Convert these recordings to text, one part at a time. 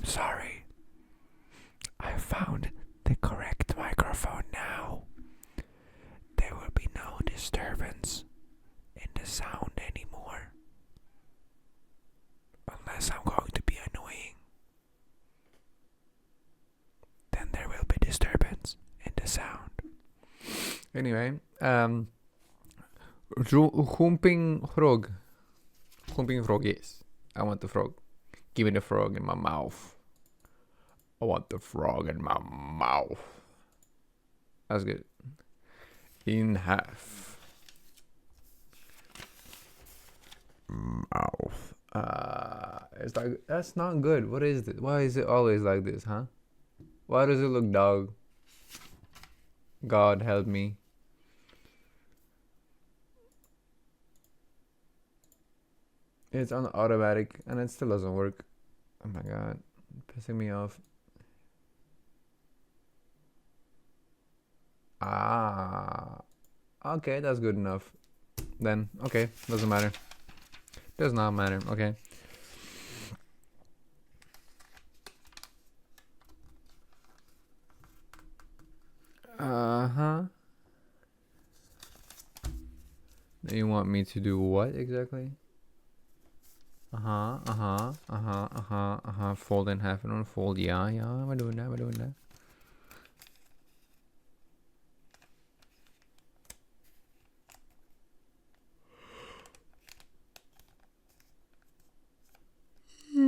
I'm sorry. I found the correct microphone now. There will be no disturbance in the sound anymore. Unless I'm going to be annoying. Then there will be disturbance in the sound. Anyway, humping frog. Humping frog, yes. I want the frog. Give me the frog in my mouth. I want the frog in my mouth. That's good. In half. Mouth. It's like, that's not good. What is it? Why is it always like this, huh? Why does it look dog? God help me. It's on automatic and it still doesn't work. Oh my god. Pissing me off. Okay, that's good enough. Then, okay, doesn't matter. Does not matter, okay. You want me to do what exactly? Fold in half and unfold. Yeah, we're doing that. Oh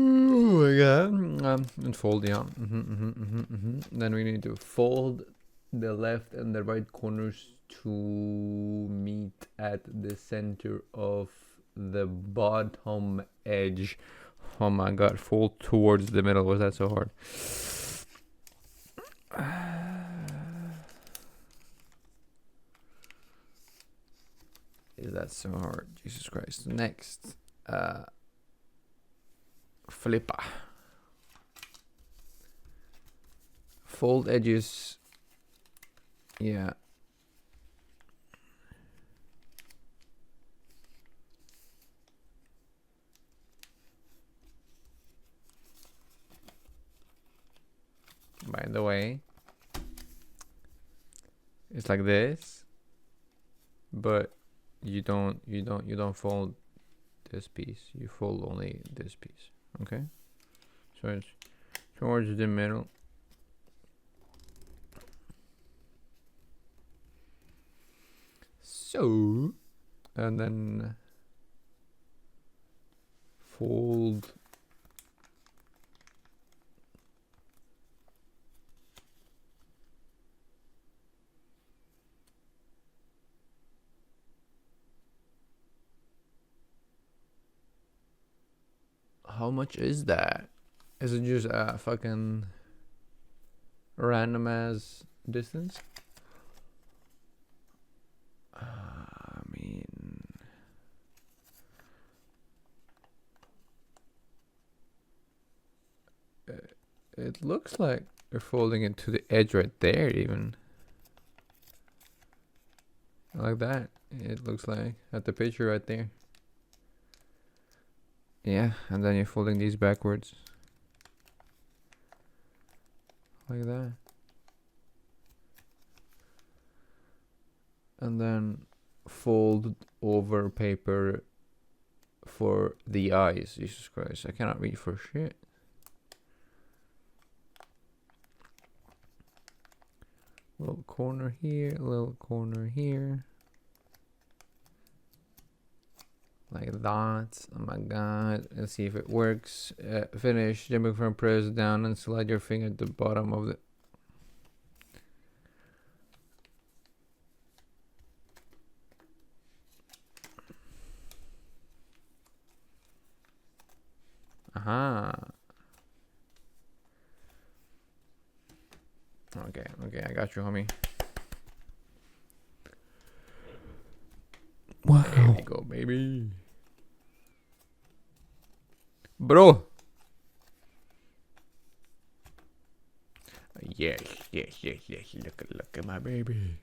my god. Unfold, yeah. Then we need to fold the left and the right corners to meet at the center of the bottom edge. Oh my god, fold towards the middle. Was that so hard? Is that so hard? Jesus Christ. Next. Flipper. Fold edges. Yeah. By the way, it's like this, but you don't fold this piece. You fold only this piece. Okay, so it's towards the middle. So, and then fold how much is that? Is it just a fucking random ass distance? I mean, it looks like you're folding it to the edge right there, even like that. It looks like at the picture right there. Yeah, and then you're folding these backwards. Like that. And then fold over paper for the eyes. Jesus Christ, I cannot read for shit. Little corner here, little corner here. Like that. Oh my god. Let's see if it works. Finish. Jumping from press down and slide your finger at the bottom of the... Aha. Okay, I got you, homie. Wow. There we go, baby. Bro. Yes. Look at my baby.